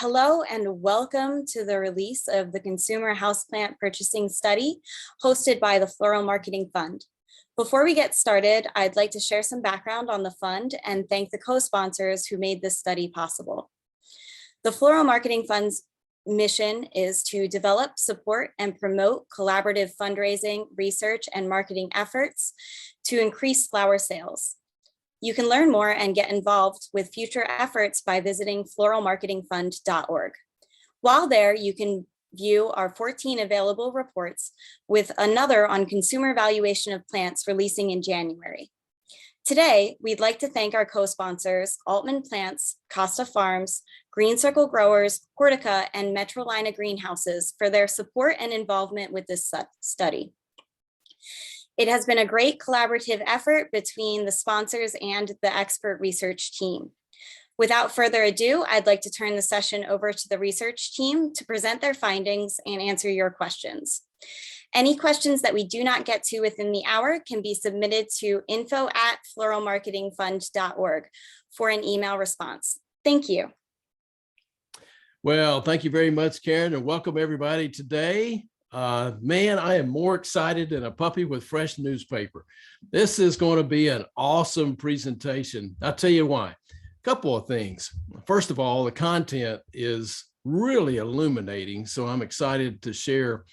Hello and welcome to the release of the Consumer Houseplant Purchasing Study hosted by the Floral Marketing Fund. Before we get started, I'd like to share some background on the fund and thank the co-sponsors who made this study possible. The Floral Marketing Fund's mission is to develop, support, and promote collaborative fundraising, research, and marketing efforts to increase flower sales. You can learn more and get involved with future efforts by visiting floralmarketingfund.org. While there, you can view our 14 available reports with another on consumer valuation of plants releasing in January. Today, we'd like to thank our co-sponsors, Altman Plants, Costa Farms, Green Circle Growers, Hortica, and Metrolina Greenhouses for their support and involvement with this study. It has been a great collaborative effort between the sponsors and the expert research team. Without further ado, I'd like to turn the session over to the research team to present their findings and answer your questions. Any questions that we do not get to within the hour can be submitted to info@floralmarketingfund.org for an email response. Thank you. Well, thank you very much, Karen, and welcome everybody today. Man, I am more excited than a puppy with fresh newspaper. This is going to be an awesome presentation. I'll tell you why. A couple of things. First of all, the content is really illuminating, so I'm excited to share.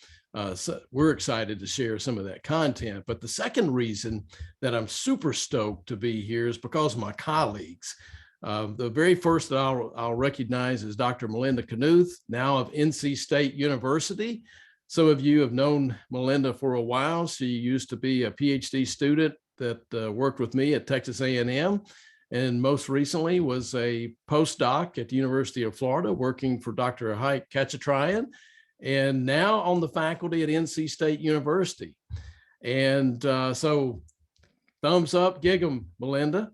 We're excited to share some of that content. But the second reason that I'm super stoked to be here is because of my colleagues. The very first that I'll recognize is Dr. Melinda Knuth, now of NC State University. Some of you have known Melinda for a while. She used to be a PhD student that worked with me at Texas A&M, and most recently was a postdoc at the University of Florida working for Dr. Hayk Khachatryan, and now on the faculty at NC State University. And so thumbs up, gig 'em, Melinda.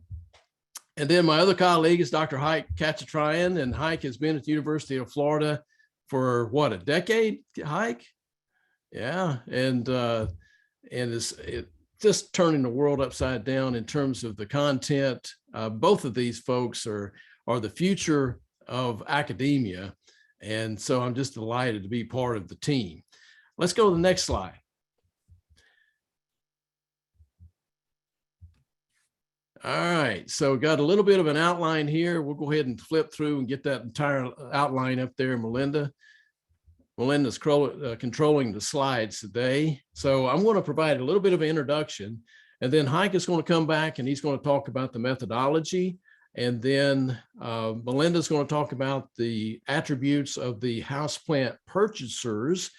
And then my other colleague is Dr. Hayk Khachatryan, and Hayk has been at the University of Florida for what, a decade, Hayk? Yeah, and it's just turning the world upside down in terms of the content. Both of these folks are the future of academia, and so I'm just delighted to be part of the team. Let's go to the next slide. All right, so got a little bit of an outline here. We'll go ahead and flip through and get that entire outline up there, Melinda. Melinda's controlling the slides today. So I'm going to provide a little bit of an introduction, and then Hayk is going to come back and he's going to talk about the methodology. And then Melinda's going to talk about the attributes of the houseplant purchasers.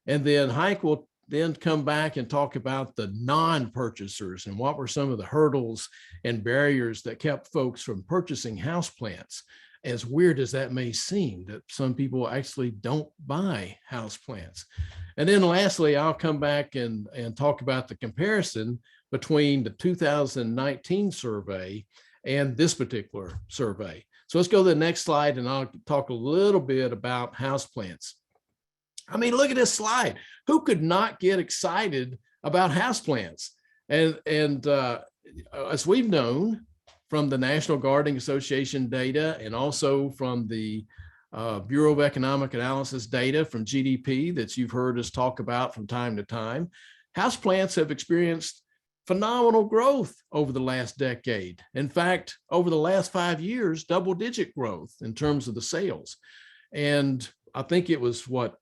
And then Hayk will then come back and talk about the non-purchasers and what were some of the hurdles and barriers that kept folks from purchasing houseplants. As weird as that may seem, that some people actually don't buy houseplants. And then lastly, I'll come back and talk about the comparison between the 2019 survey and this particular survey. So let's go to the next slide and I'll talk a little bit about houseplants. I mean, look at this slide. Who could not get excited about houseplants? And as we've known, from the National Gardening Association data and also from the Bureau of Economic Analysis data from GDP that you've heard us talk about from time to time, houseplants have experienced phenomenal growth over the last decade. In fact, over the last 5 years, double-digit growth in terms of the sales. And I think it was what,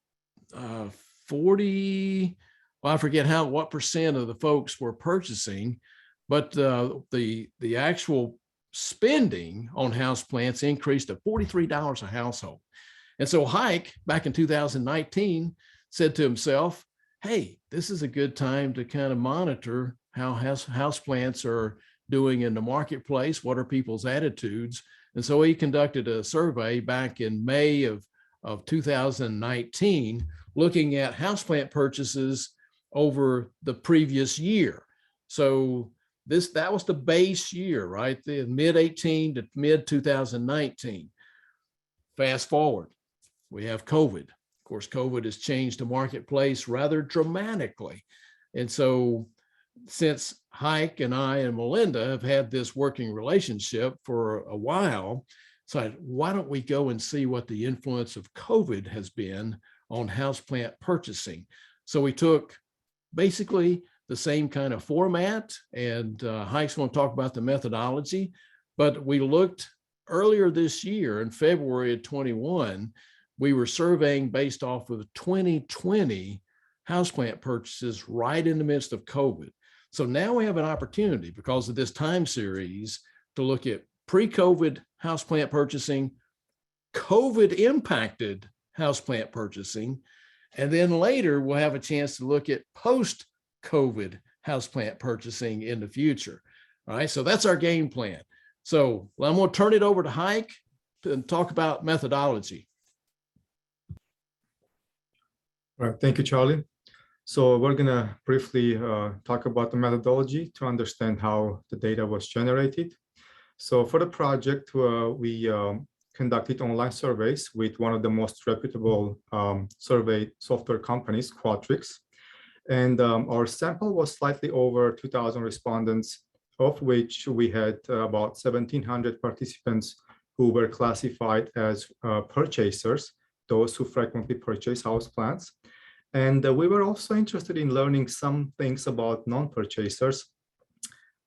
40, well, I forget what percent of the folks were purchasing, but the actual spending on houseplants increased to $43 a household. And so Hayk, back in 2019, said to himself, hey, this is a good time to kind of monitor how houseplants are doing in the marketplace. What are people's attitudes? And so he conducted a survey back in May of 2019, looking at houseplant purchases over the previous year. So that was the base year, right? The mid-18 to mid-2019. Fast forward, we have COVID. Of course, COVID has changed the marketplace rather dramatically. And so since Hayk and I and Melinda have had this working relationship for a while, So why don't we go and see what the influence of COVID has been on houseplant purchasing? So we took basically the same kind of format, and Hayk's going to talk about the methodology, but we looked earlier this year in February of 21, we were surveying based off of 2020 houseplant purchases right in the midst of COVID. So now we have an opportunity because of this time series to look at pre-COVID houseplant purchasing, COVID impacted houseplant purchasing, and then later we'll have a chance to look at post-COVID houseplant purchasing in the future. All right, so that's our game plan. So I'm going to turn it over to Hayk to talk about methodology. All right, thank you, Charlie. So we're going to briefly talk about the methodology to understand how the data was generated. So for the project, we conducted online surveys with one of the most reputable survey software companies, Qualtrics. And our sample was slightly over 2,000 respondents, of which we had about 1,700 participants who were classified as purchasers, those who frequently purchase houseplants. And we were also interested in learning some things about non-purchasers,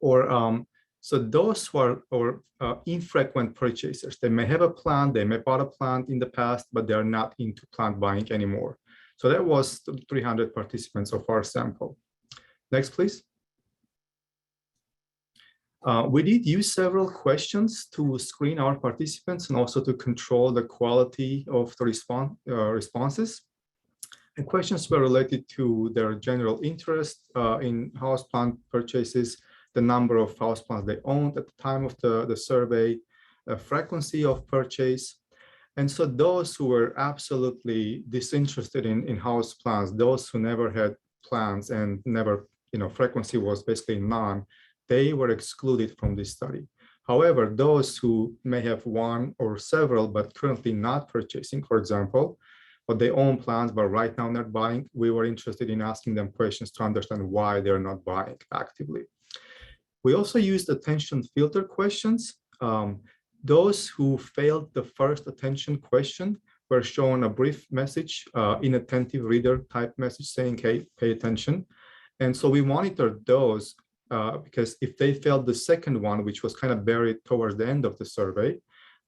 or so those who are infrequent purchasers. They may have a plant, they may bought a plant in the past, but they are not into plant buying anymore. So that was 300 participants of our sample. Next, please. We did use several questions to screen our participants and also to control the quality of the responses. And questions were related to their general interest in houseplant purchases, the number of houseplants they owned at the time of the survey, the frequency of purchase. And so those who were absolutely disinterested in houseplants, those who never had plants and never, frequency was basically none, they were excluded from this study. However, those who may have one or several, but currently not purchasing, for example, but they own plants, but right now not buying, we were interested in asking them questions to understand why they're not buying actively. We also used attention filter questions. Those who failed the first attention question were shown a brief message, inattentive reader type message saying, hey, pay attention. And so we monitored those because if they failed the second one, which was kind of buried towards the end of the survey,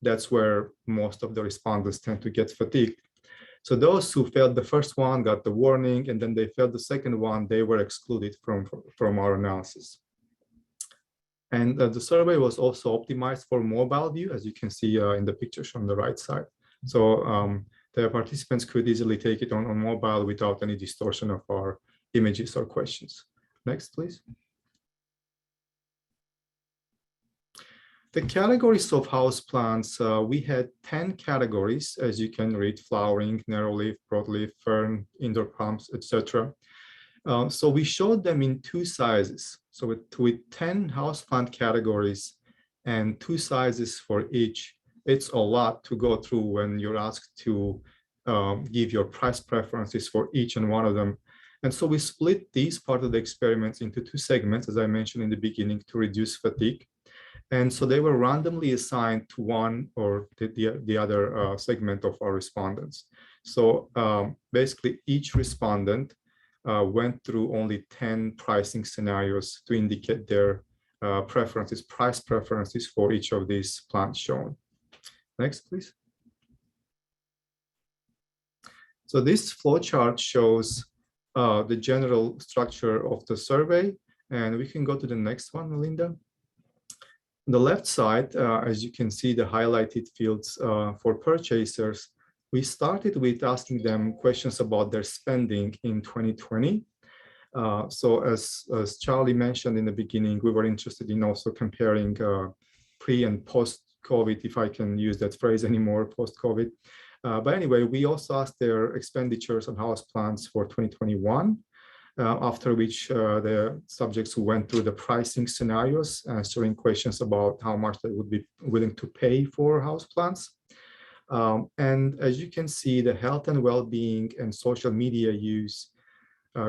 that's where most of the respondents tend to get fatigued. So those who failed the first one got the warning, and then they failed the second one, they were excluded from our analysis. And the survey was also optimized for mobile view, as you can see in the pictures on the right side. So the participants could easily take it on mobile without any distortion of our images or questions. Next, please. The categories of houseplants, we had 10 categories, as you can read: flowering, narrowleaf, broadleaf, fern, indoor palms, etc. So we showed them in two sizes. So with 10 houseplant categories and two sizes for each, it's a lot to go through when you're asked to give your price preferences for each and one of them. And so we split these part of the experiments into two segments, as I mentioned in the beginning, to reduce fatigue. And so they were randomly assigned to one or the other segment of our respondents. So basically each respondent went through only 10 pricing scenarios to indicate their price preferences for each of these plants shown. Next, please. So this flowchart shows the general structure of the survey, and we can go to the next one, Melinda. On the left side, as you can see, the highlighted fields for purchasers, we started with asking them questions about their spending in 2020. So as Charlie mentioned in the beginning, we were interested in also comparing pre and post-COVID, if I can use that phrase anymore, post-COVID. But anyway, we also asked their expenditures on houseplants for 2021. After which the subjects went through the pricing scenarios, answering questions about how much they would be willing to pay for houseplants. And as you can see, the health and well-being and social media use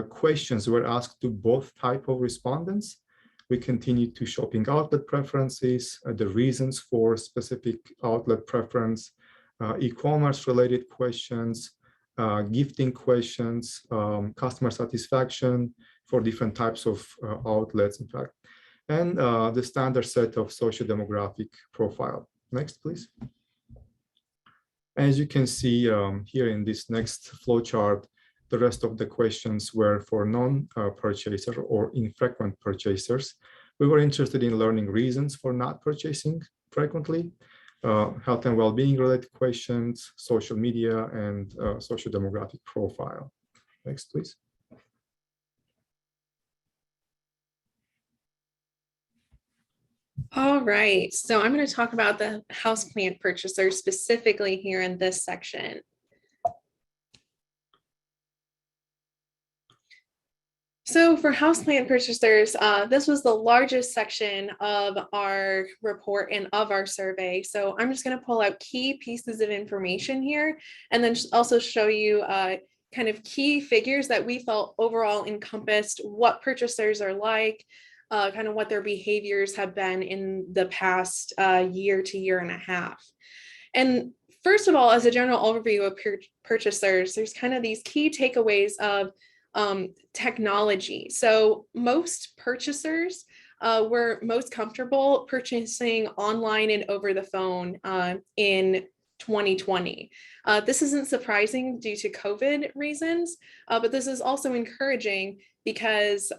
questions were asked to both type of respondents. We continue to shopping outlet preferences, the reasons for specific outlet preference, e-commerce related questions, gifting questions, customer satisfaction for different types of outlets, in fact, and the standard set of socio-demographic profile. Next, please. As you can see here in this next flowchart, the rest of the questions were for non-purchaser or infrequent purchasers. We were interested in learning reasons for not purchasing frequently, health and well-being related questions, social media, and social demographic profile. Next, please. All right, so I'm going to talk about the houseplant purchaser specifically here in this section. So for houseplant purchasers, this was the largest section of our report and of our survey. So I'm just going to pull out key pieces of information here and then also show you kind of key figures that we felt overall encompassed what purchasers are like, kind of what their behaviors have been in the past year to year and a half. And first of all, as a general overview of purchasers, there's kind of these key takeaways of technology. So most purchasers were most comfortable purchasing online and over the phone in 2020. This isn't surprising due to COVID reasons, but this is also encouraging because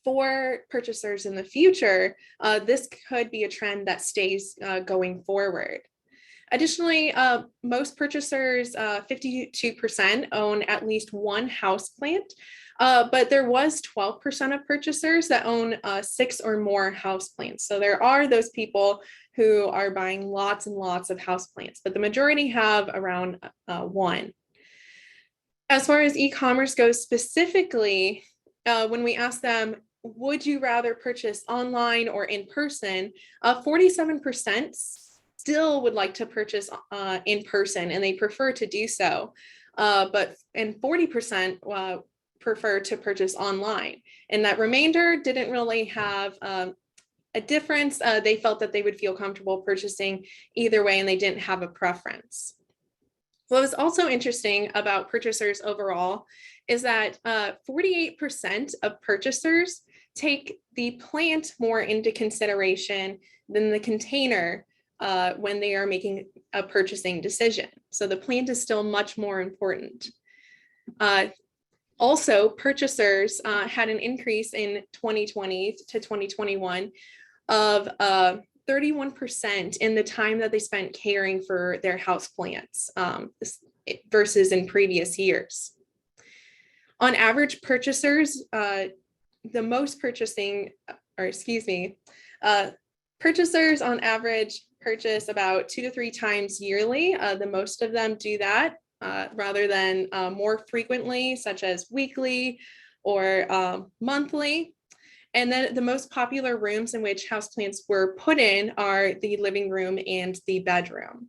for purchasers in the future, this could be a trend that stays going forward. Additionally, most purchasers, 52% own at least one houseplant, but there was 12% of purchasers that own 6 or more houseplants. So there are those people who are buying lots and lots of houseplants, but the majority have around 1. As far as e-commerce goes specifically, when we ask them, would you rather purchase online or in person, 47% still would like to purchase in person and they prefer to do so. And 40% prefer to purchase online. And that remainder didn't really have a difference. They felt that they would feel comfortable purchasing either way and they didn't have a preference. What was also interesting about purchasers overall is that 48% of purchasers take the plant more into consideration than the container when they are making a purchasing decision. So the plant is still much more important. Also, purchasers had an increase in 2020 to 2021 of 31% in the time that they spent caring for their houseplants versus in previous years. On average, purchasers, purchasers on average purchase about 2 to 3 times yearly. The most of them do that rather than more frequently, such as weekly or monthly. And then the most popular rooms in which houseplants were put in are the living room and the bedroom.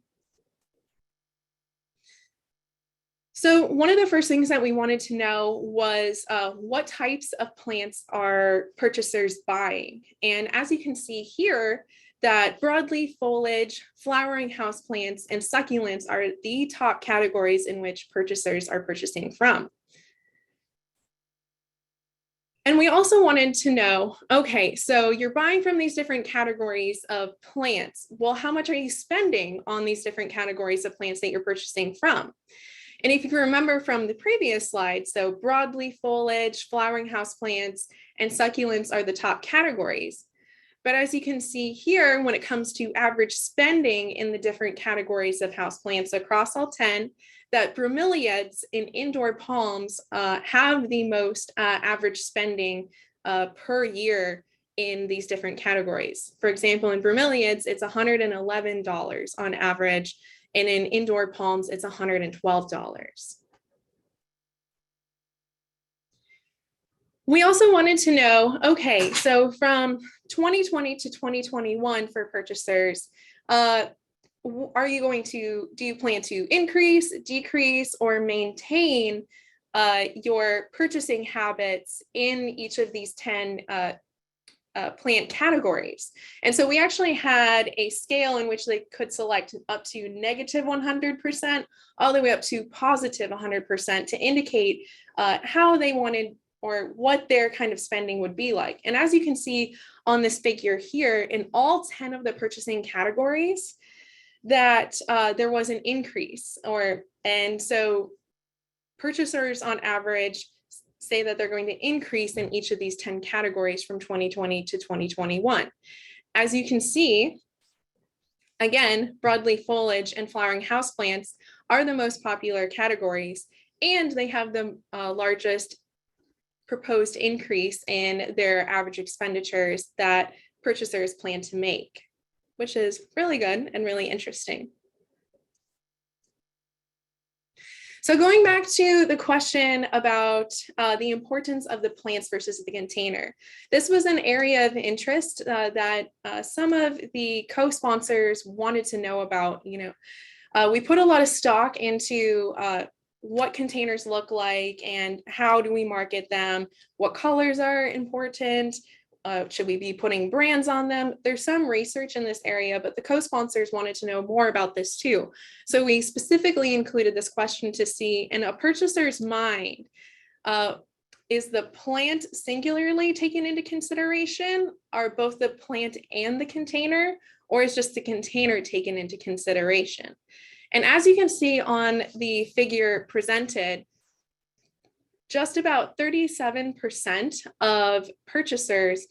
So one of the first things that we wanted to know was what types of plants are purchasers buying? And as you can see here, that broadleaf foliage, flowering houseplants, and succulents are the top categories in which purchasers are purchasing from. And we also wanted to know, okay, so you're buying from these different categories of plants. Well, how much are you spending on these different categories of plants that you're purchasing from? And if you can remember from the previous slide, so broadleaf foliage, flowering houseplants, and succulents are the top categories. But as you can see here, when it comes to average spending in the different categories of houseplants across all 10, that bromeliads and indoor palms have the most average spending per year in these different categories. For example, in bromeliads, it's $111 on average, and in indoor palms, it's $112. We also wanted to know, okay, so from 2020 to 2021 for purchasers, do you plan to increase, decrease, or maintain your purchasing habits in each of these 10 plant categories. And so we actually had a scale in which they could select up to negative 100%, all the way up to positive 100% to indicate how they wanted or what their kind of spending would be like. And as you can see on this figure here, in all 10 of the purchasing categories, that there was an increase, and so purchasers on average say that they're going to increase in each of these 10 categories from 2020 to 2021. As you can see, again, broadleaf foliage and flowering houseplants are the most popular categories, and they have the largest proposed increase in their average expenditures that purchasers plan to make, which is really good and really interesting. So going back to the question about the importance of the plants versus the container, this was an area of interest that some of the co-sponsors wanted to know about. We put a lot of stock into what containers look like and how do we market them, what colors are important, should we be putting brands on them? There's some research in this area, but the co-sponsors wanted to know more about this too. So we specifically included this question to see, in a purchaser's mind, is the plant singularly taken into consideration? Are both the plant and the container, or is just the container taken into consideration? And as you can see on the figure presented, just about 37% of purchasers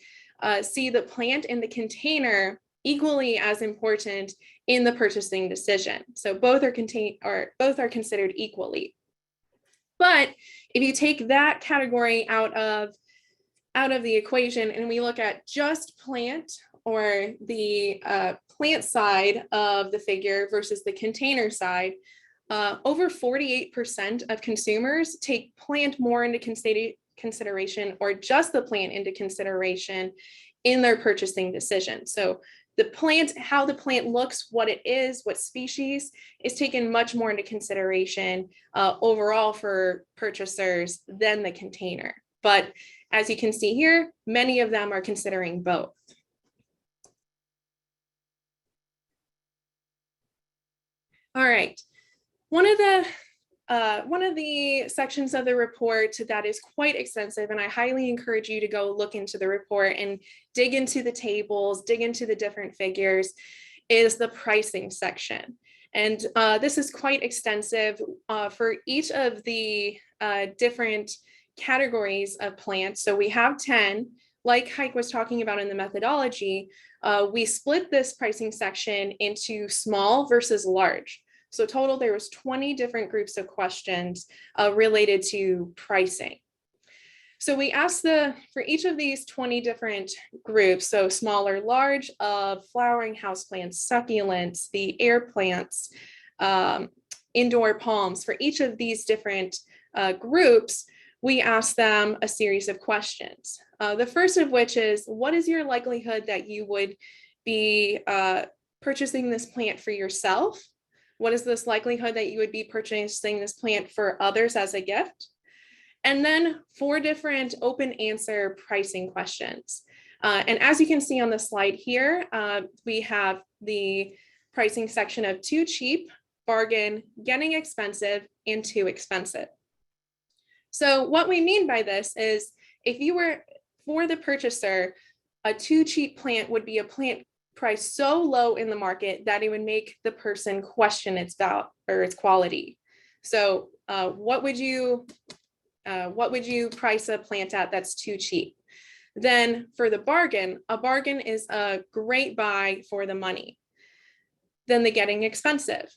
see the plant and the container equally as important in the purchasing decision. So both are considered equally. But if you take that category out of the equation and we look at just plant, or the plant side of the figure versus the container side, over 48% of consumers take plant more into consideration, or just the plant into consideration in their purchasing decision. So the plant, how the plant looks, what it is, what species, is taken much more into consideration overall for purchasers than the container. But as you can see here, many of them are considering both. All right. One of the sections of the report that is quite extensive, and I highly encourage you to go look into the report and dig into the tables, dig into the different figures, is the pricing section. And this is quite extensive for each of the different categories of plants. So we have 10, like Hayk was talking about in the methodology. We split this pricing section into small versus large. So total, there was 20 different groups of questions related to pricing. So we asked for each of these 20 different groups, so small or large, of flowering houseplants, succulents, the air plants, indoor palms. For each of these different groups, we asked them a series of questions. The first of which is, what is your likelihood that you would be purchasing this plant for yourself? What is this likelihood that you would be purchasing this plant for others as a gift? And then 4 different open answer pricing questions. And as you can see on the slide here, we have the pricing section of too cheap, bargain, getting expensive, and too expensive. So what we mean by this is, if you were, for the purchaser, a too cheap plant would be a plant priced so low in the market that it would make the person question its value or its quality. So what would you price a plant at that's too cheap? Then for the bargain, a bargain is a great buy for the money. Then the getting expensive.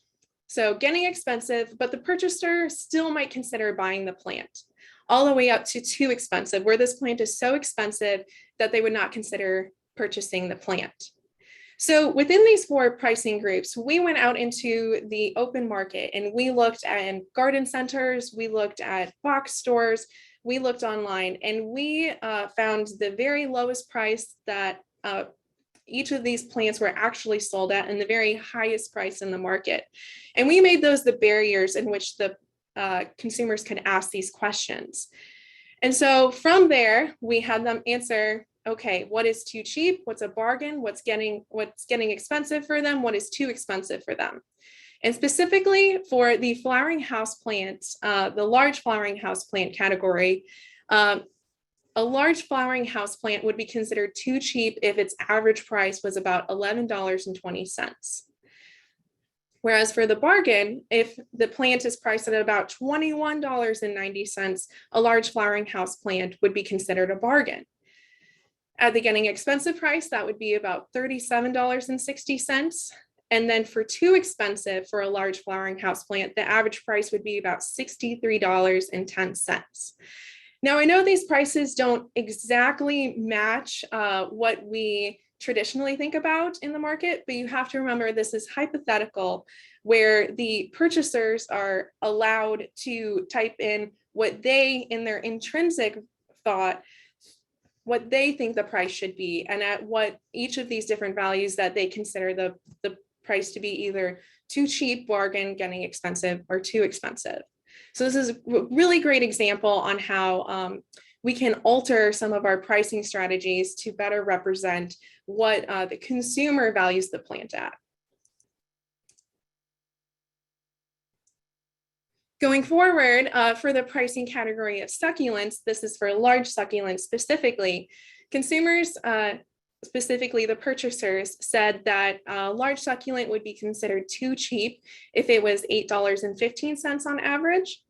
So getting expensive, but the purchaser still might consider buying the plant, all the way up to too expensive, where this plant is so expensive that they would not consider purchasing the plant. So within these 4 pricing groups, we went out into the open market and we looked at garden centers, we looked at box stores, we looked online, and we found the very lowest price that each of these plants were actually sold at, and the very highest price in the market. And we made those the barriers in which the consumers could ask these questions. And so from there, we had them answer okay, what is too cheap? What's a bargain? What's getting expensive for them? What is too expensive for them? And specifically for the flowering houseplants, the large flowering houseplant category, a large flowering houseplant would be considered too cheap if its average price was about $11.20. Whereas for the bargain, if the plant is priced at about $21.90, a large flowering houseplant would be considered a bargain. At the getting expensive price, that would be about $37.60. And then for too expensive for a large flowering houseplant, the average price would be about $63.10. Now, I know these prices don't exactly match what we traditionally think about in the market, but you have to remember this is hypothetical, where the purchasers are allowed to type in what they, in their intrinsic thought, what they think the price should be, and at what each of these different values that they consider the price to be either too cheap, bargain, getting expensive, or too expensive. So this is a really great example on how we can alter some of our pricing strategies to better represent what the consumer values the plant at. Going forward, for the pricing category of succulents, this is for large succulents specifically, consumers, specifically the purchasers, said that a large succulent would be considered too cheap if it was $8.15 on average.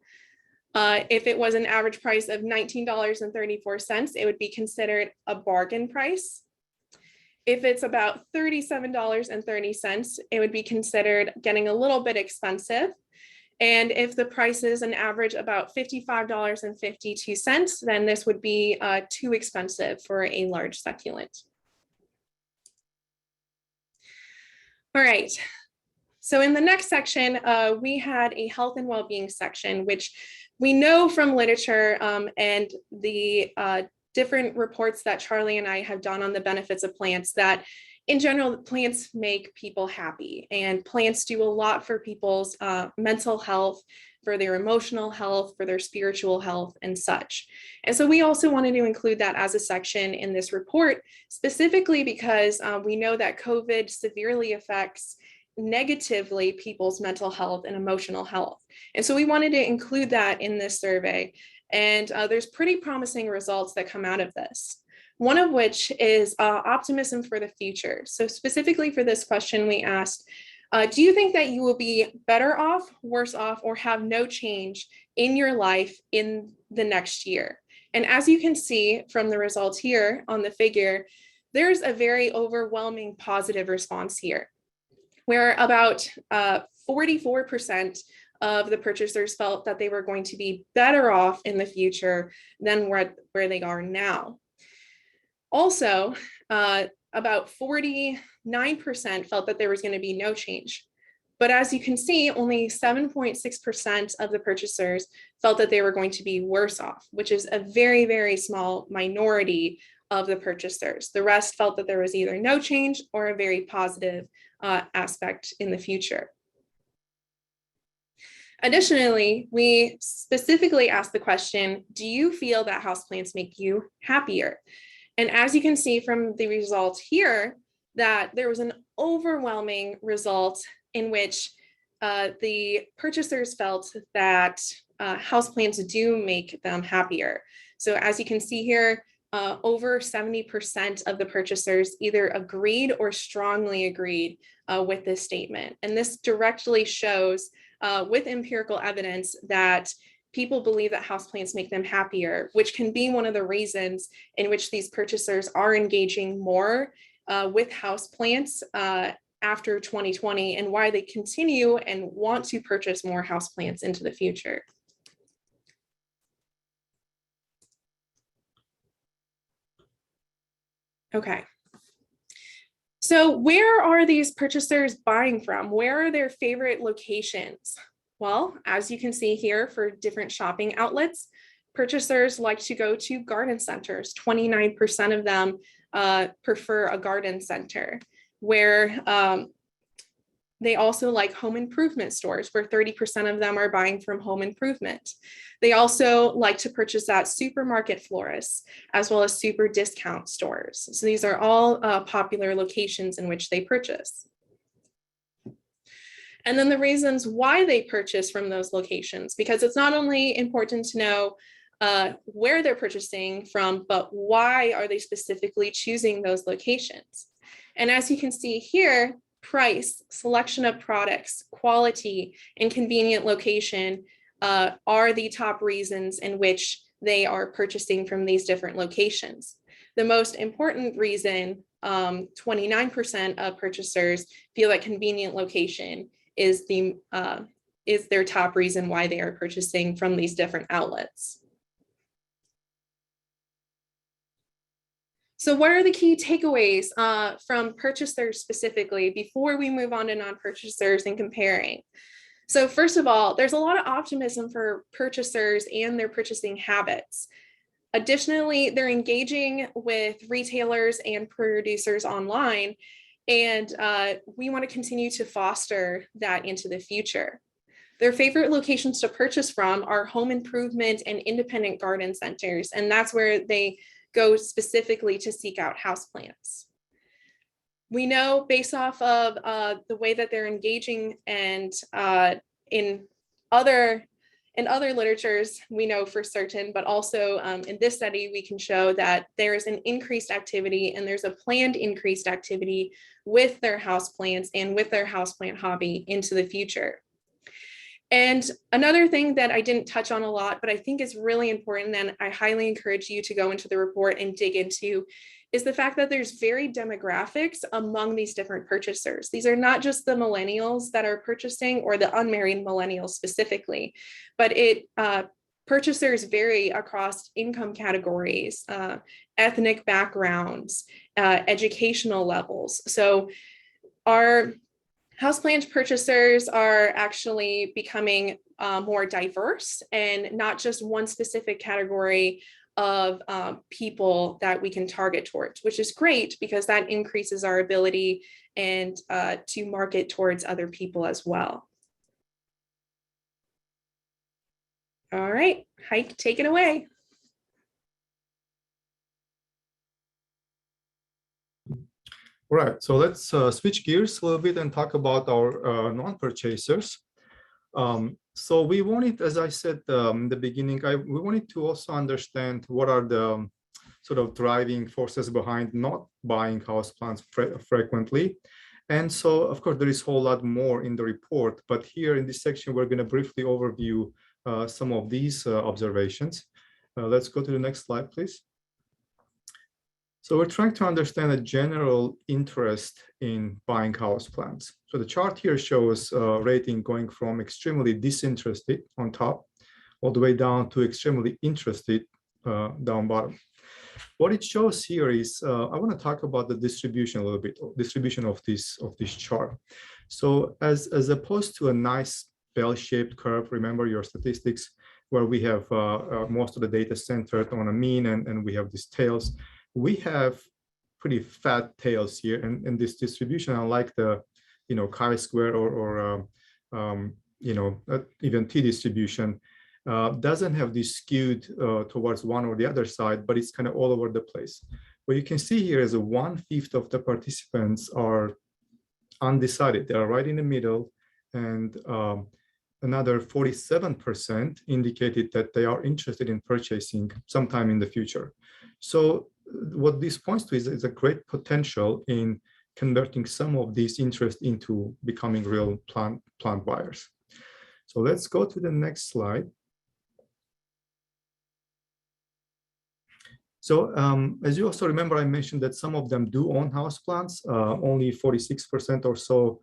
If it was an average price of $19.34, it would be considered a bargain price. If it's about $37.30, it would be considered getting a little bit expensive. And if the price is an average about $55.52, then this would be too expensive for a large succulent. All right. So in the next section, we had a health and well-being section, which we know from literature and the different reports that Charlie and I have done on the benefits of plants, that in general, plants make people happy, and plants do a lot for people's mental health, for their emotional health, for their spiritual health, and such. And so we also wanted to include that as a section in this report, specifically because we know that COVID severely affects negatively people's mental health and emotional health. And so we wanted to include that in this survey. And there's pretty promising results that come out of this. One of which is optimism for the future. So specifically for this question, we asked, do you think that you will be better off, worse off, or have no change in your life in the next year? And as you can see from the results here on the figure, there's a very overwhelming positive response here, where about 44% of the purchasers felt that they were going to be better off in the future than where they are now. Also, about 49% felt that there was going to be no change. But as you can see, only 7.6% of the purchasers felt that they were going to be worse off, which is a very, very small minority of the purchasers. The rest felt that there was either no change or a very positive aspect in the future. Additionally, we specifically asked the question, do you feel that houseplants make you happier? And as you can see from the results here, that there was an overwhelming result in which the purchasers felt that houseplants do make them happier. So as you can see here, over 70% of the purchasers either agreed or strongly agreed with this statement. And this directly shows with empirical evidence that people believe that houseplants make them happier, which can be one of the reasons in which these purchasers are engaging more with houseplants after 2020, and why they continue and want to purchase more houseplants into the future. Okay. So where are these purchasers buying from? Where are their favorite locations? Well, as you can see here for different shopping outlets, purchasers like to go to garden centers. 29% of them prefer a garden center, where They also like home improvement stores, where 30% of them are buying from home improvement. They also like to purchase at supermarket florists, as well as super discount stores. So these are all popular locations in which they purchase. And then the reasons why they purchase from those locations, because it's not only important to know where they're purchasing from, but why are they specifically choosing those locations? And as you can see here, price, selection of products, quality, and convenient location are the top reasons in which they are purchasing from these different locations. The most important reason, 29% of purchasers feel that convenient location is their top reason why they are purchasing from these different outlets. So what are the key takeaways from purchasers specifically before we move on to non-purchasers and comparing? So first of all, there's a lot of optimism for purchasers and their purchasing habits. Additionally, they're engaging with retailers and producers online, and we want to continue to foster that into the future. Their favorite locations to purchase from are home improvement and independent garden centers, and that's where they go specifically to seek out houseplants. We know based off of the way that they're engaging, and in other literatures, we know for certain, but also in this study, we can show that there is an increased activity, and there's a planned increased activity with their houseplants and with their houseplant hobby into the future. And another thing that I didn't touch on a lot, but I think is really important, and I highly encourage you to go into the report and dig into, is the fact that there's varied demographics among these different purchasers. These are not just the millennials that are purchasing, or the unmarried millennials specifically, but purchasers vary across income categories, ethnic backgrounds, educational levels. So our houseplant purchasers are actually becoming more diverse, and not just one specific category of people that we can target towards, which is great because that increases our ability and to market towards other people as well. All right, Hayk, take it away. All right, so let's switch gears a little bit and talk about our non-purchasers. So we wanted, as I said in the beginning, we wanted to also understand what are the sort of driving forces behind not buying houseplants frequently. And so, of course, there is a whole lot more in the report, but here in this section, we're going to briefly overview some of these observations. Let's go to the next slide, please. So we're trying to understand a general interest in buying houseplants. So the chart here shows rating going from extremely disinterested on top, all the way down to extremely interested down bottom. What it shows here is, I want to talk about the distribution a little bit, distribution of this chart. So as opposed to a nice bell-shaped curve, remember your statistics, where we have most of the data centered on a mean, and we have these tails. We have pretty fat tails here, and this distribution, unlike the, chi-square or even t-distribution, doesn't have this skewed towards one or the other side, but it's kind of all over the place. What you can see here is 1/5 of the participants are undecided; they are right in the middle, and another 47% indicated that they are interested in purchasing sometime in the future. So what this points to is a great potential in converting some of these interest into becoming real plant buyers. So let's go to the next slide. So as you also remember, I mentioned that some of them do own houseplants. Only 46% or so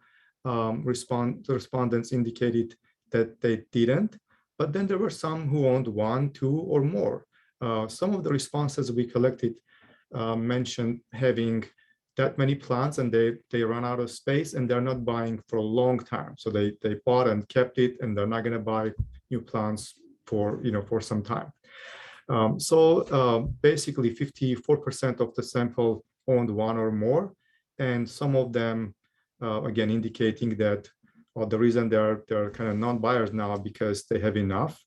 respondents indicated that they didn't, but then there were some who owned 1, 2, or more. Some of the responses we collected mentioned having that many plants, and they run out of space, and they're not buying for a long time. So they bought and kept it, and they're not going to buy new plants for some time. Basically 54% of the sample owned 1 or more, and some of them again, indicating that the reason they're kind of non-buyers now because they have enough,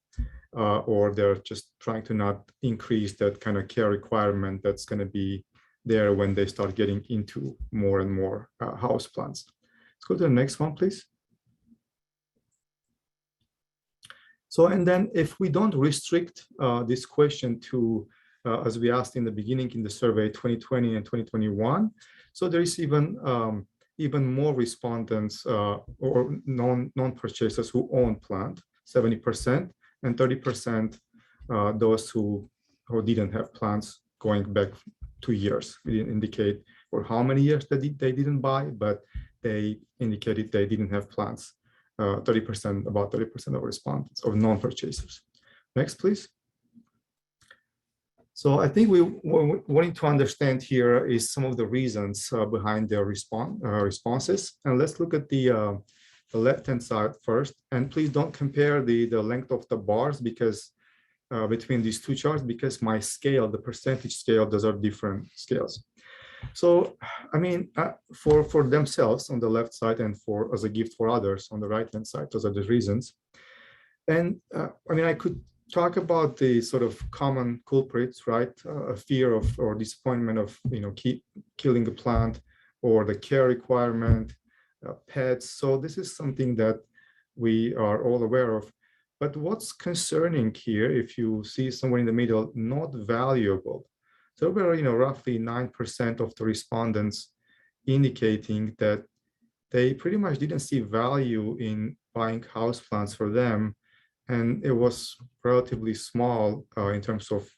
or they're just trying to not increase that kind of care requirement that's going to be there when they start getting into more and more houseplants. Let's go to the next one, please. So, and then if we don't restrict this question to, as we asked in the beginning in the survey, 2020 and 2021, so there is even more respondents or non-purchasers who own plant, 70%, and 30% those who didn't have plants going back 2 years. We didn't indicate for how many years they didn't buy, but they indicated they didn't have plants. 30%, about 30% of respondents, of non-purchasers. Next, please. So I think what we wanting to understand here is some of the reasons behind their responses. And let's look at the left-hand side first. And please don't compare the length of the bars because between these two charts, because my scale, the percentage scale, those are different scales. So, I mean, for themselves on the left side and for as a gift for others on the right-hand side, those are the reasons. And I mean, I could talk about the sort of common culprits, right? A fear of or disappointment of, killing a plant, or the care requirement, pets. So this is something that we are all aware of. But what's concerning here, if you see somewhere in the middle, not valuable. So there were, roughly 9% of the respondents indicating that they pretty much didn't see value in buying houseplants for them. And it was relatively small in terms of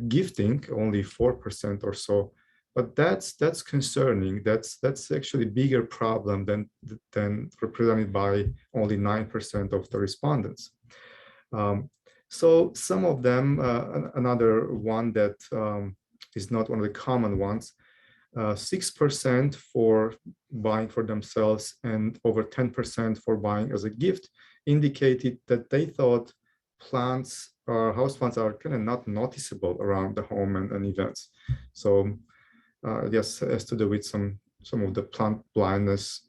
gifting, only 4% or so. But that's concerning. That's actually a bigger problem than represented by only 9% of the respondents. So some of them, another one that is not one of the common ones, 6% for buying for themselves and over 10% for buying as a gift, indicated that they thought plants or houseplants are kind of not noticeable around the home and events. So I guess it has to do with some of the plant blindness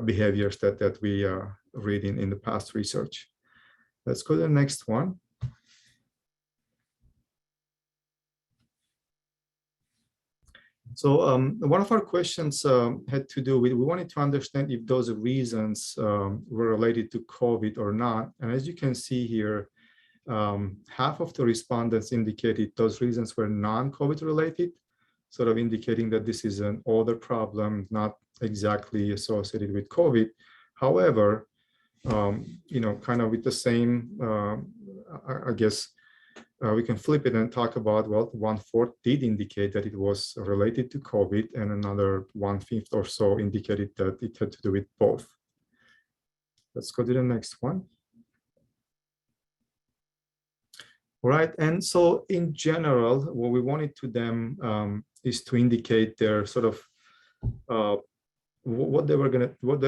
behaviors that we read in the past research. Let's go to the next one. So one of our questions had to do with, we wanted to understand if those reasons were related to COVID or not. And as you can see here, half of the respondents indicated those reasons were non-COVID related, sort of indicating that this is an older problem, not exactly associated with COVID. However, kind of with the same, I guess, we can flip it and talk about, well, 1/4 did indicate that it was related to COVID, and another 1/5 or so indicated that it had to do with both. Let's go to the next one. All right, and so in general, what we wanted to them is to indicate their sort of what they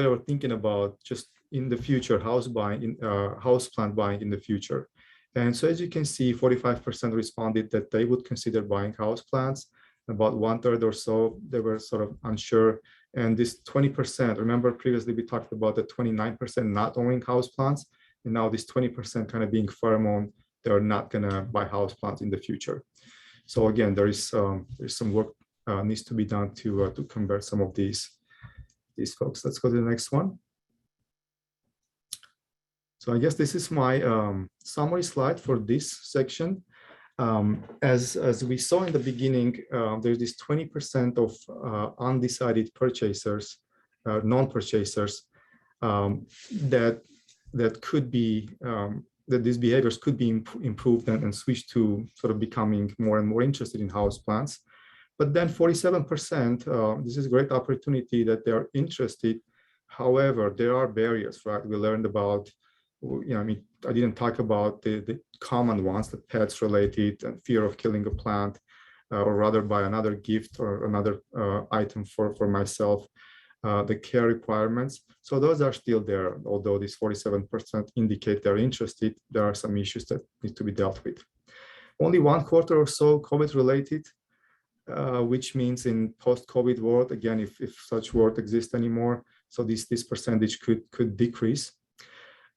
were thinking about just in the future, houseplant buying in the future. And so as you can see, 45% responded that they would consider buying houseplants. About 1/3 or so, they were sort of unsure. And this 20%, remember previously we talked about the 29% not owning houseplants, and now this 20% kind of being firm on they're not gonna buy houseplants in the future. So again, there's some work needs to be done to convert some of these folks. Let's go to the next one. So I guess this is my summary slide for this section. As we saw in the beginning, there's this 20% of undecided purchasers, non-purchasers, that could be, that these behaviors could be improved and switched to sort of becoming more and more interested in houseplants. But then 47%, this is a great opportunity that they are interested. However, there are barriers, right? We learned about, I mean, I didn't talk about the common ones, the pets related and fear of killing a plant, or rather buy another gift or another item for myself, the care requirements. So those are still there, although these 47% indicate they're interested, there are some issues that need to be dealt with. Only 1/4 or so COVID related, which means in post-COVID world, again, if such world exists anymore, so this percentage could decrease.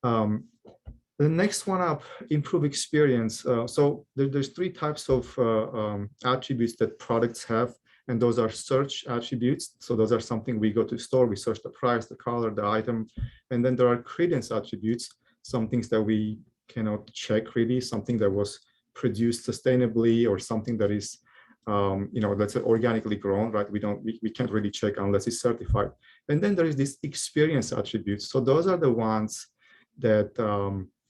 The next one up, improve experience. So there's three types of attributes that products have, and those are search attributes. So those are something we go to store, we search the price, the color, the item, and then there are credence attributes, some things that we cannot check really, something that was produced sustainably or something that is, let's say organically grown, right? We can't really check unless it's certified. And then there is this experience attributes. So those are the ones that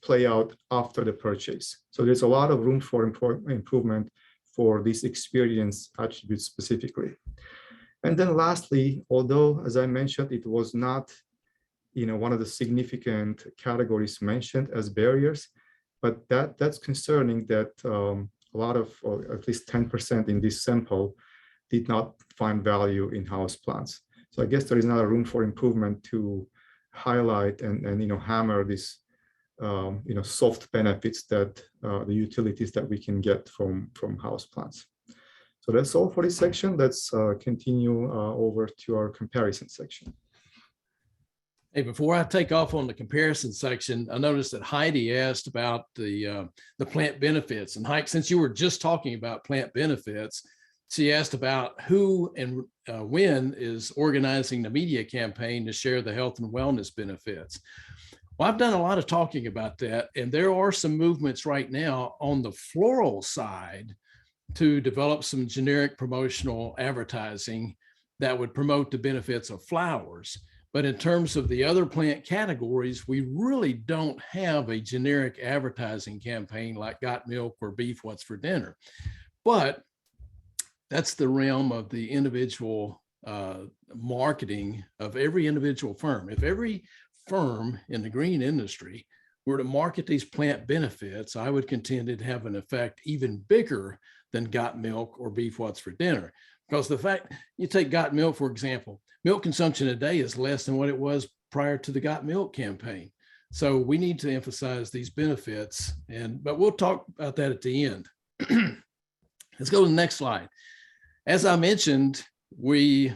play out after the purchase. So there's a lot of room for improvement for this experience attribute specifically. And then lastly, although, as I mentioned, it was not, one of the significant categories mentioned as barriers, but that's concerning that a lot of, or at least 10% in this sample did not find value in houseplants. So I guess there is another room for improvement to highlight and hammer this soft benefits that the utilities that we can get from houseplants. So that's all for this section. Let's continue over to our comparison section. Hey, before I take off on the comparison section, I noticed that Heidi asked about the plant benefits. And Hayk, since you were just talking about plant benefits, she asked about who and when is organizing the media campaign to share the health and wellness benefits. Well, I've done a lot of talking about that, and there are some movements right now on the floral side to develop some generic promotional advertising that would promote the benefits of flowers. But in terms of the other plant categories, we really don't have a generic advertising campaign like Got Milk or Beef What's for Dinner. But that's the realm of the individual marketing of every individual firm. If every firm in the green industry were to market these plant benefits, I would contend it'd have an effect even bigger than Got Milk or Beef What's for Dinner. Because the fact, you take Got Milk, for example, milk consumption today is less than what it was prior to the Got Milk campaign. So we need to emphasize these benefits, but we'll talk about that at the end. Let's go to the next slide. As I mentioned, we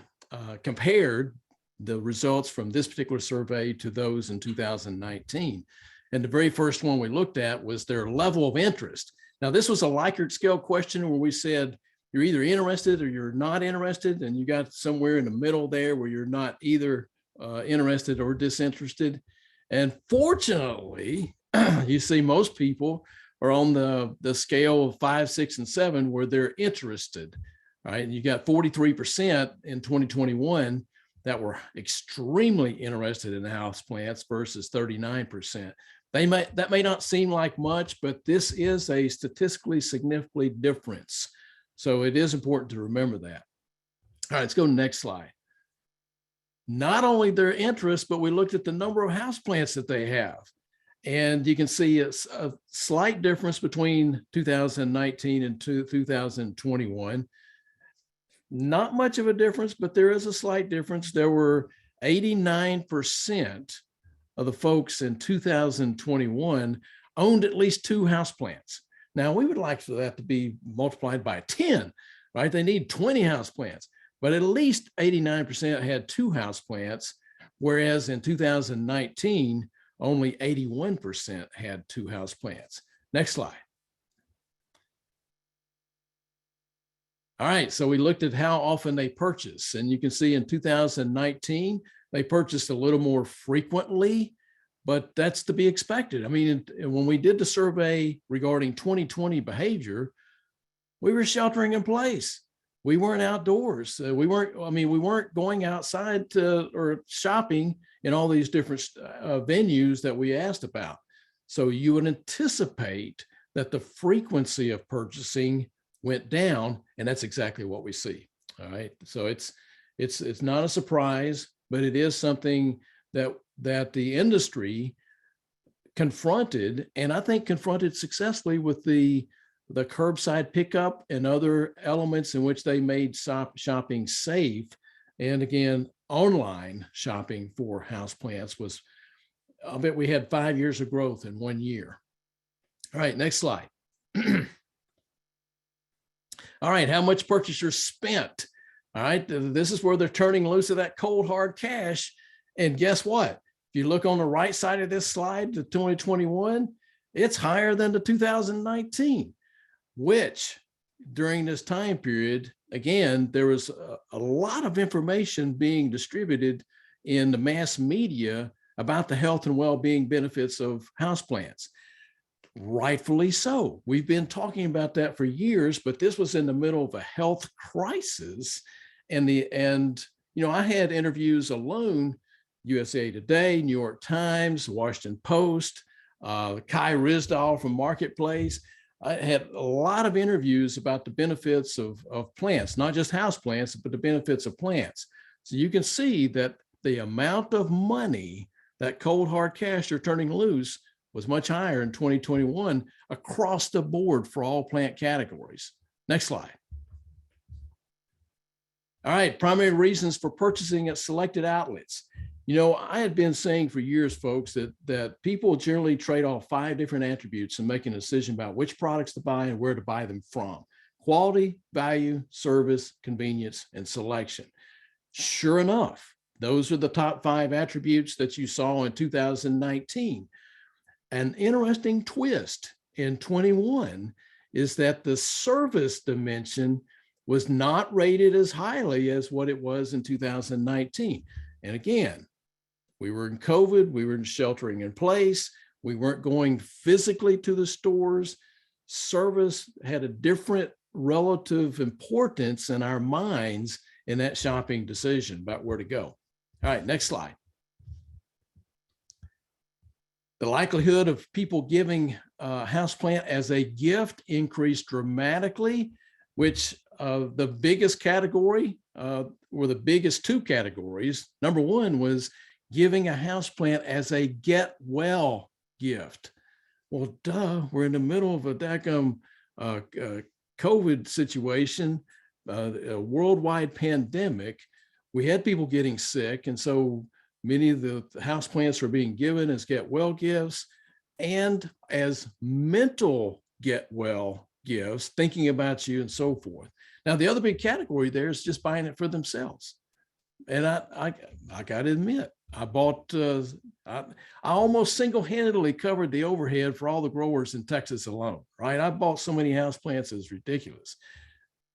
compared the results from this particular survey to those in 2019. And the very first one we looked at was their level of interest. Now, this was a Likert scale question where we said, you're either interested or you're not interested, and you got somewhere in the middle there where you're not either interested or disinterested. And fortunately, you see most people are on the scale of 5, 6, and 7 where they're interested, right? And you got 43% in 2021 that were extremely interested in houseplants versus 39%. That may not seem like much, but this is a statistically significant difference. So it is important to remember that. All right, let's go to the next slide. Not only their interest, but we looked at the number of houseplants that they have. And you can see a slight difference between 2019 and 2021. Not much of a difference, but there is a slight difference. There were 89% of the folks in 2021 owned at least 2 houseplants. Now, we would like for that to be multiplied by 10, right? They need 20 houseplants, but at least 89% had 2 houseplants, whereas in 2019, only 81% had 2 houseplants. Next slide. All right, so we looked at how often they purchase, and you can see in 2019, they purchased a little more frequently, but that's to be expected. I mean, when we did the survey regarding 2020 behavior, we were sheltering in place. We weren't outdoors. We weren't going outside or shopping in all these different venues that we asked about. So you would anticipate that the frequency of purchasing went down, and that's exactly what we see. All right, so it's not a surprise, but it is something that the industry confronted, and I think confronted successfully with the curbside pickup and other elements in which they made shopping safe. And again, online shopping for houseplants was, I bet we had 5 years of growth in 1 year. All right, next slide. All right, how much purchasers spent? All right, this is where they're turning loose of that cold hard cash. And guess what? If you look on the right side of this slide, the 2021, it's higher than the 2019, which during this time period, again, there was a lot of information being distributed in the mass media about the health and well-being benefits of houseplants. Rightfully so. We've been talking about that for years, but this was in the middle of a health crisis. And I had interviews alone, USA Today, New York Times, Washington Post, Kai Risdall from Marketplace. I had a lot of interviews about the benefits of plants, not just house plants, but the benefits of plants. So you can see that the amount of money that cold hard cash are turning loose was much higher in 2021 across the board for all plant categories. Next slide. All right, primary reasons for purchasing at selected outlets. I had been saying for years, folks, that people generally trade off 5 different attributes in making a decision about which products to buy and where to buy them from: quality, value, service, convenience, and selection. Sure enough, those are the top 5 attributes that you saw in 2019. An interesting twist in 21 is that the service dimension was not rated as highly as what it was in 2019. And again, we were in COVID, we were in sheltering in place, we weren't going physically to the stores. Service had a different relative importance in our minds in that shopping decision about where to go. All right, next slide. The likelihood of people giving a houseplant as a gift increased dramatically, which the biggest category, or the biggest 2 categories. Number 1 was giving a houseplant as a get well gift. Well, duh, we're in the middle of a daggum COVID situation, a worldwide pandemic. We had people getting sick, and so many of the houseplants were being given as get well gifts and as mental get well gifts, thinking about you and so forth. Now, the other big category there is just buying it for themselves. And I got to admit, I bought, I almost single-handedly covered the overhead for all the growers in Texas alone, right? I bought so many houseplants, it's ridiculous,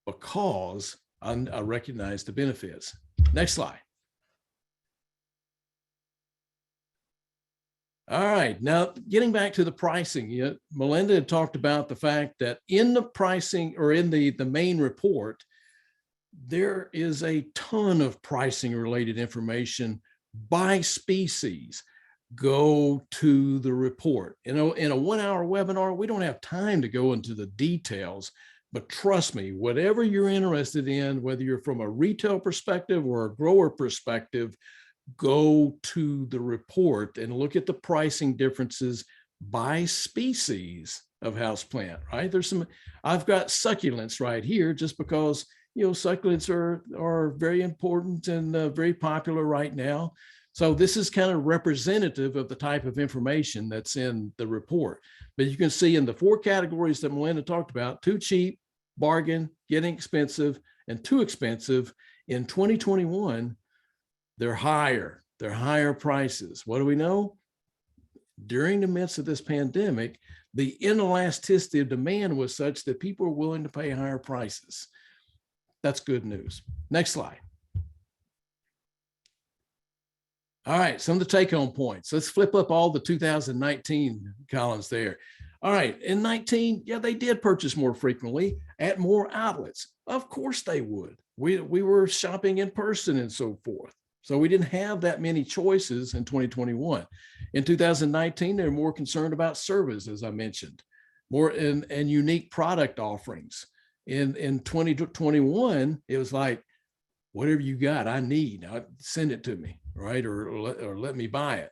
because I recognize the benefits. Next slide. All right, now getting back to the pricing, Melinda had talked about the fact that in the pricing, or in the main report, there is a ton of pricing related information by species. Go to the report. In a 1-hour webinar, we don't have time to go into the details, but trust me, whatever you're interested in, whether you're from a retail perspective or a grower perspective, go to the report and look at the pricing differences by species of houseplant, right? I've got succulents right here just because, succulents are very important and very popular right now. So this is kind of representative of the type of information that's in the report. But you can see in the 4 categories that Melinda talked about: too cheap, bargain, getting expensive, and too expensive. In 2021, they're higher prices. What do we know? During the midst of this pandemic, the inelasticity of demand was such that people are willing to pay higher prices. That's good news. Next slide. All right, some of the take-home points. Let's flip up all the 2019 columns there. All right, in 19, yeah, they did purchase more frequently at more outlets. Of course they would. We were shopping in person and so forth. So we didn't have that many choices in 2021. In 2019, they're more concerned about service, as I mentioned, more and unique product offerings. In 2021, it was like, whatever you got, I need, send it to me, right? Or let me buy it.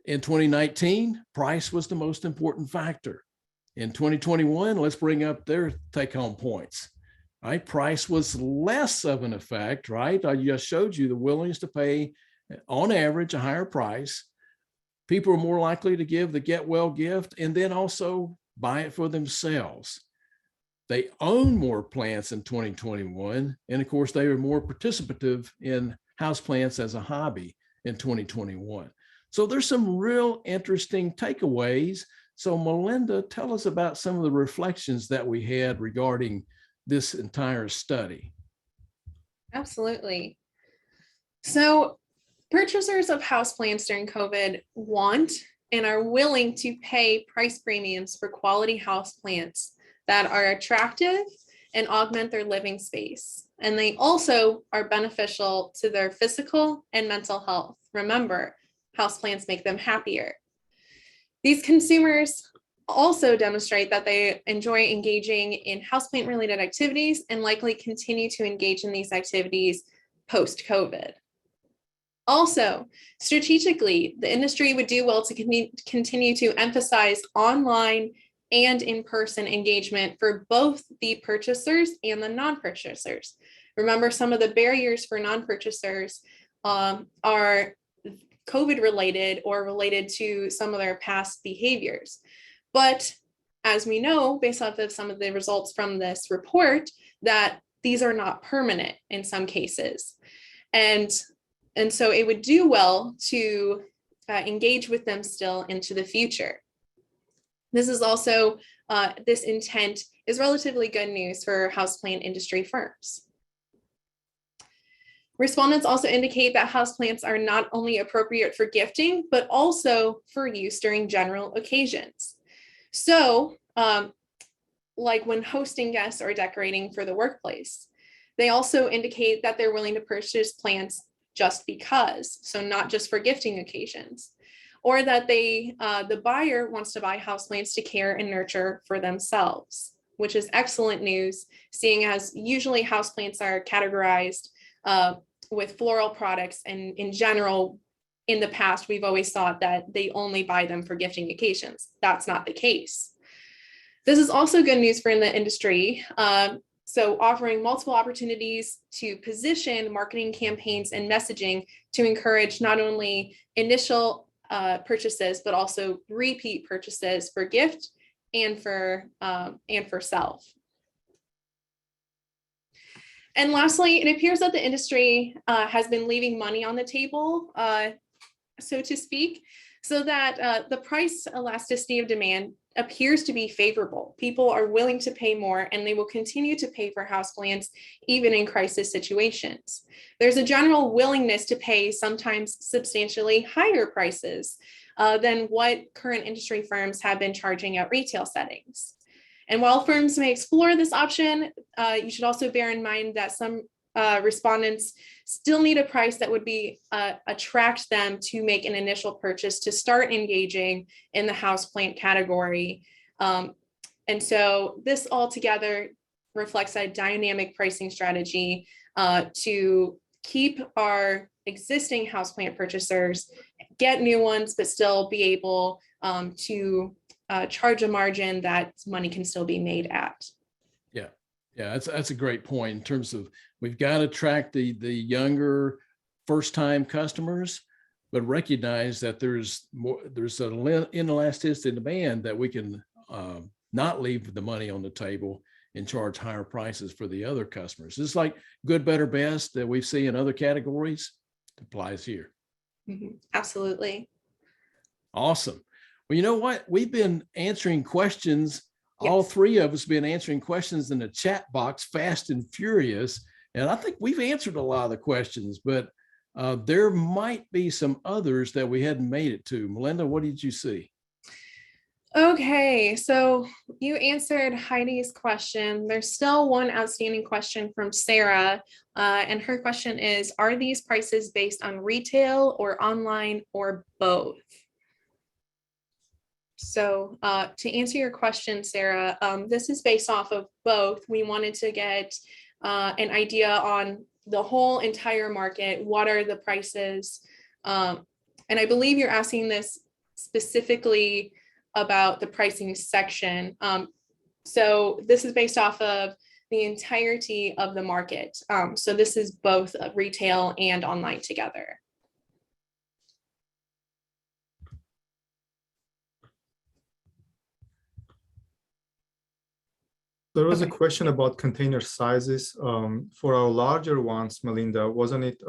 In 2019, price was the most important factor. In 2021, let's bring up their take-home points. Right, price was less of an effect, right? I just showed you the willingness to pay, on average, a higher price. People are more likely to give the get well gift and then also buy it for themselves. They own more plants in 2021. And of course, they were more participative in houseplants as a hobby in 2021. So there's some real interesting takeaways. So Melinda, tell us about some of the reflections that we had regarding this entire study. Absolutely. So purchasers of houseplants during COVID want and are willing to pay price premiums for quality houseplants that are attractive and augment their living space. And they also are beneficial to their physical and mental health. Remember, houseplants make them happier. These consumers also demonstrate that they enjoy engaging in houseplant related activities and likely continue to engage in these activities post-COVID. Also, strategically, the industry would do well to continue to emphasize online and in-person engagement for both the purchasers and the non-purchasers. Remember, some of the barriers for non-purchasers are COVID related or related to some of their past behaviors. But as we know, based off of some of the results from this report, that these are not permanent in some cases. And so it would do well to engage with them still into the future. This is also, this intent is relatively good news for houseplant industry firms. Respondents also indicate that houseplants are not only appropriate for gifting, but also for use during general occasions. So, like when hosting guests or decorating for the workplace. They also indicate that they're willing to purchase plants just because, so not just for gifting occasions, or that the buyer wants to buy houseplants to care and nurture for themselves, which is excellent news, seeing as usually houseplants are categorized with floral products, and in general, in the past, we've always thought that they only buy them for gifting occasions. That's not the case. This is also good news for the industry. So offering multiple opportunities to position marketing campaigns and messaging to encourage not only initial purchases, but also repeat purchases for gift and for self. And lastly, it appears that the industry has been leaving money on the table, so to speak, so that the price elasticity of demand appears to be favorable. People are willing to pay more, and they will continue to pay for houseplants even in crisis situations. There's a general willingness to pay sometimes substantially higher prices than what current industry firms have been charging at retail settings. And while firms may explore this option, you should also bear in mind that some respondents still need a price that would be attract them to make an initial purchase to start engaging in the houseplant category. And so this altogether reflects a dynamic pricing strategy to keep our existing houseplant purchasers, get new ones, but still be able to charge a margin that money can still be made at. Yeah, that's a great point in terms of we've got to attract the younger first-time customers, but recognize that there's an inelasticity demand that we can not leave the money on the table and charge higher prices for the other customers. It's like good, better, best that we see in other categories applies here. Mm-hmm. Absolutely. Awesome. Well, you know what? We've been answering questions. Yes. All three of us been answering questions in the chat box fast and furious. And I think we've answered a lot of the questions, but there might be some others that we hadn't made it to. Melinda, what did you see? Okay, so you answered Heidi's question. There's still one outstanding question from Sarah. And her question is, are these prices based on retail or online or both? So to answer your question, Sarah, this is based off of both. We wanted to get an idea on the whole entire market. What are the prices? And I believe you're asking this specifically about the pricing section. So this is based off of the entirety of the market. So this is both retail and online together. There was a Okay. question about container sizes. For our larger ones, Melinda, wasn't it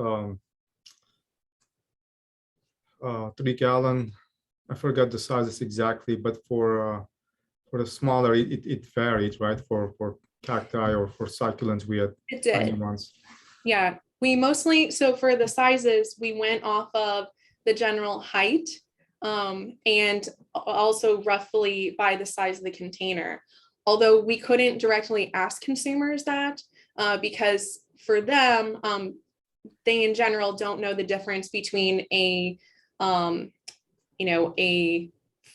3-gallon? I forgot the sizes exactly, but for the smaller, it varied, right? For cacti or for succulents, we had It tiny did. ones. Yeah, we mostly, so for the sizes, we went off of the general height and also roughly by the size of the container. Although we couldn't directly ask consumers that because for them, they in general don't know the difference between a, a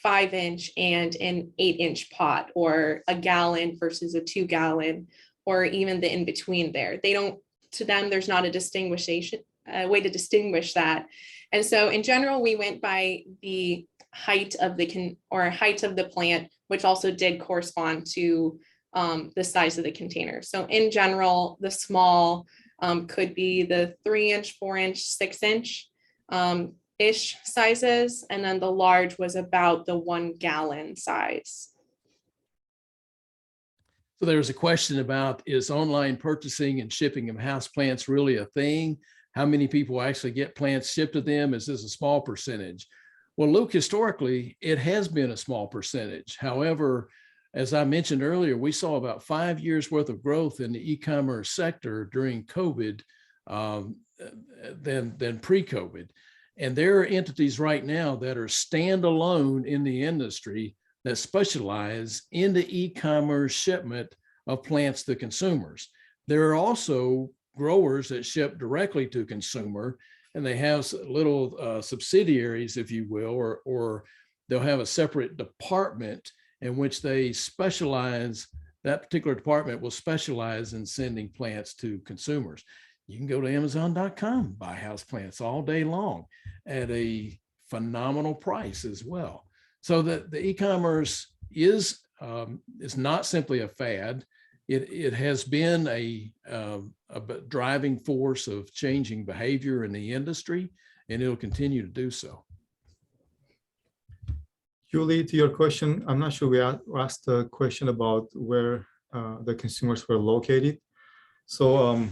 5-inch and an 8-inch pot, or a gallon versus a 2-gallon, or even the in between there. They don't, to them, there's not a way to distinguish that. And so in general, we went by the height of the height of the plant, which also did correspond to the size of the container. So in general, the small could be the 3-inch, 4-inch, 6-inch ish sizes, and then the large was about the 1-gallon size. So there's a question about, is online purchasing and shipping of houseplants really a thing? How many people actually get plants shipped to them? Is this a small percentage? Well, Luke, historically, it has been a small percentage. However, as I mentioned earlier, we saw about 5 years worth of growth in the e-commerce sector during COVID than pre-COVID. And there are entities right now that are standalone in the industry that specialize in the e-commerce shipment of plants to consumers. There are also growers that ship directly to consumer, and they have little subsidiaries, if you will, or they'll have a separate department in which they specialize. That particular department will specialize in sending plants to consumers. You can go to Amazon.com, buy houseplants all day long at a phenomenal price as well. So the e-commerce is not simply a fad. It has been a driving force of changing behavior in the industry, and it'll continue to do so. Julie, to your question, I'm not sure we asked a question about where the consumers were located. So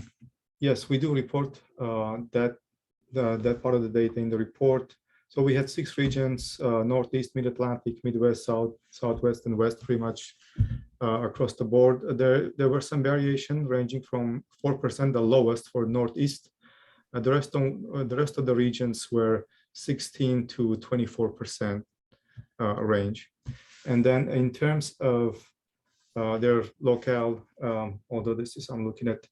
yes, we do report that part of the data in the report. So we had 6 regions: Northeast, Mid-Atlantic, Midwest, South, Southwest, and West, pretty much across the board. There were some variation ranging from 4%, the lowest for Northeast. The rest of the regions were 16 to 24% range. And then in terms of their locale, although I'm looking at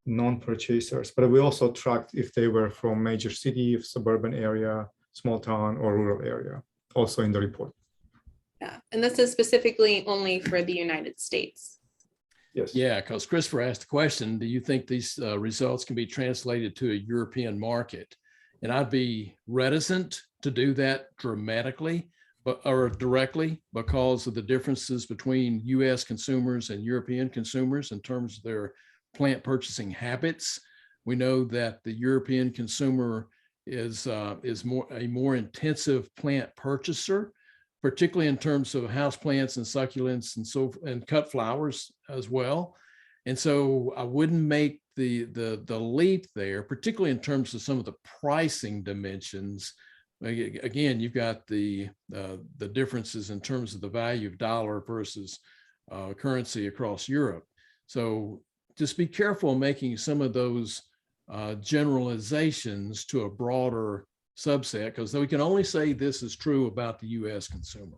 non-purchasers, but we also tracked if they were from major city, suburban area, small town, or rural area, also in the report. Yeah, and this is specifically only for the United States. Yes. Yeah, because Christopher asked the question, do you think these results can be translated to a European market? And I'd be reticent to do that dramatically, or directly, because of the differences between US consumers and European consumers in terms of their plant purchasing habits. We know that the European consumer is a more intensive plant purchaser, particularly in terms of houseplants and succulents and cut flowers as well. And so I wouldn't make the leap there, particularly in terms of some of the pricing dimensions. Again, you've got the differences in terms of the value of dollar versus currency across Europe. So just be careful making some of those generalizations to a broader subset, because we can only say this is true about the US consumer.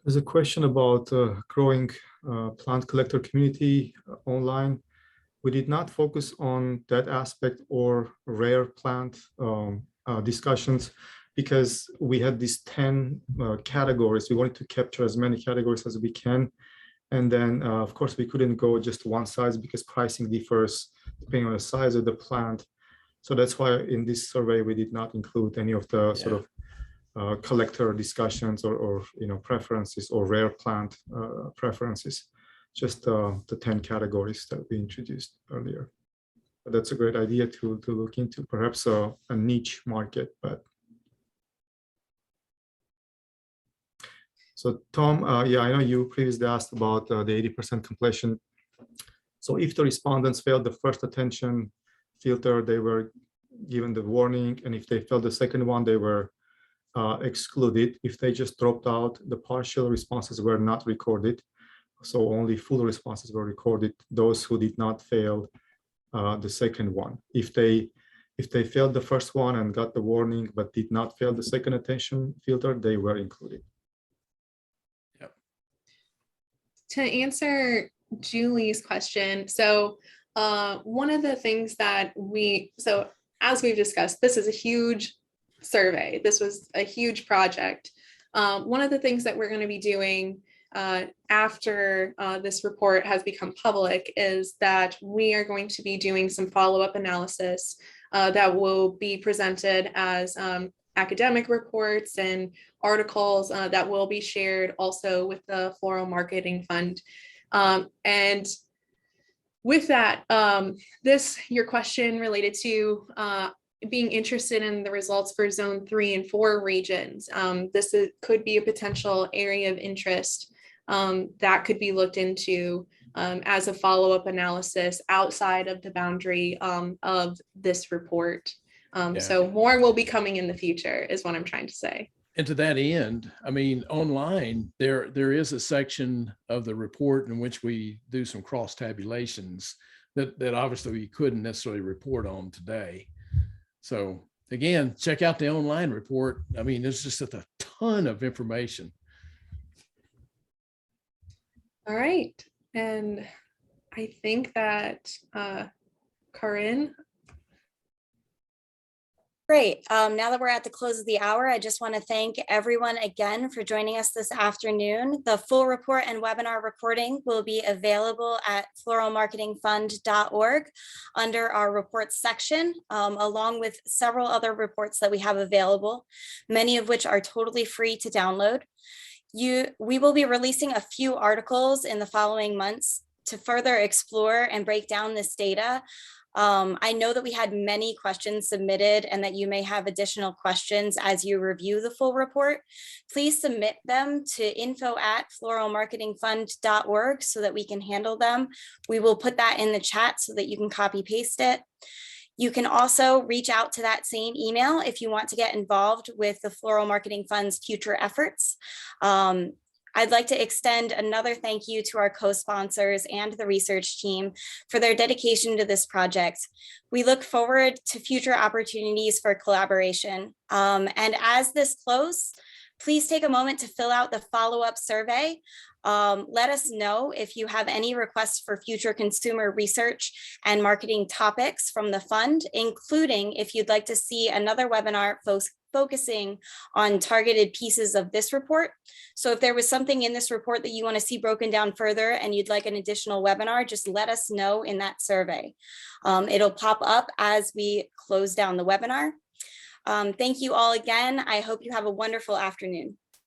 There's a question about growing plant collector community online. We did not focus on that aspect or rare plant discussions because we had these 10 categories. We wanted to capture as many categories as we can. And then, of course, we couldn't go just one size because pricing differs depending on the size of the plant. So that's why in this survey, we did not include any of the sort of collector discussions or preferences or rare plant preferences, just the 10 categories that we introduced earlier. But that's a great idea to look into, perhaps a niche market. But So Tom, yeah, I know you previously asked about the 80% completion. So if the respondents failed the first attention filter, they were given the warning, and if they failed the second one, they were excluded. If they just dropped out, the partial responses were not recorded. So only full responses were recorded, those who did not fail the second one. If they failed the first one and got the warning but did not fail the second attention filter, they were included. Yep. To answer Julie's question, so one of the things that as we've discussed, this is a huge survey. This was a huge project. One of the things that we're going to be doing after this report has become public is that we are going to be doing some follow-up analysis that will be presented as academic reports and articles that will be shared also with the Floral Marketing Fund. And with that, your question related to being interested in the results for zone 3 and 4 regions. This could be a potential area of interest that could be looked into as a follow-up analysis outside of the boundary of this report. So more will be coming in the future is what I'm trying to say. And to that end, I mean, online, there is a section of the report in which we do some cross tabulations that obviously we couldn't necessarily report on today. So again, check out the online report. I mean, there's just a ton of information. All right. And I think that Corinne. Great. Now that we're at the close of the hour, I just want to thank everyone again for joining us this afternoon. The full report and webinar recording will be available at floralmarketingfund.org under our reports section, along with several other reports that we have available, many of which are totally free to download. We will be releasing a few articles in the following months to further explore and break down this data. I know that we had many questions submitted and that you may have additional questions as you review the full report. Please submit them to info@floralmarketingfund.org so that we can handle them. We will put that in the chat so that you can copy paste it. You can also reach out to that same email if you want to get involved with the Floral Marketing Fund's future efforts. I'd like to extend another thank you to our co-sponsors and the research team for their dedication to this project. We look forward to future opportunities for collaboration. And as this closes, please take a moment to fill out the follow-up survey. Let us know if you have any requests for future consumer research and marketing topics from the fund, including if you'd like to see another webinar focusing on targeted pieces of this report. So if there was something in this report that you want to see broken down further and you'd like an additional webinar, just let us know in that survey. It'll pop up as we close down the webinar. Thank you all again. I hope you have a wonderful afternoon.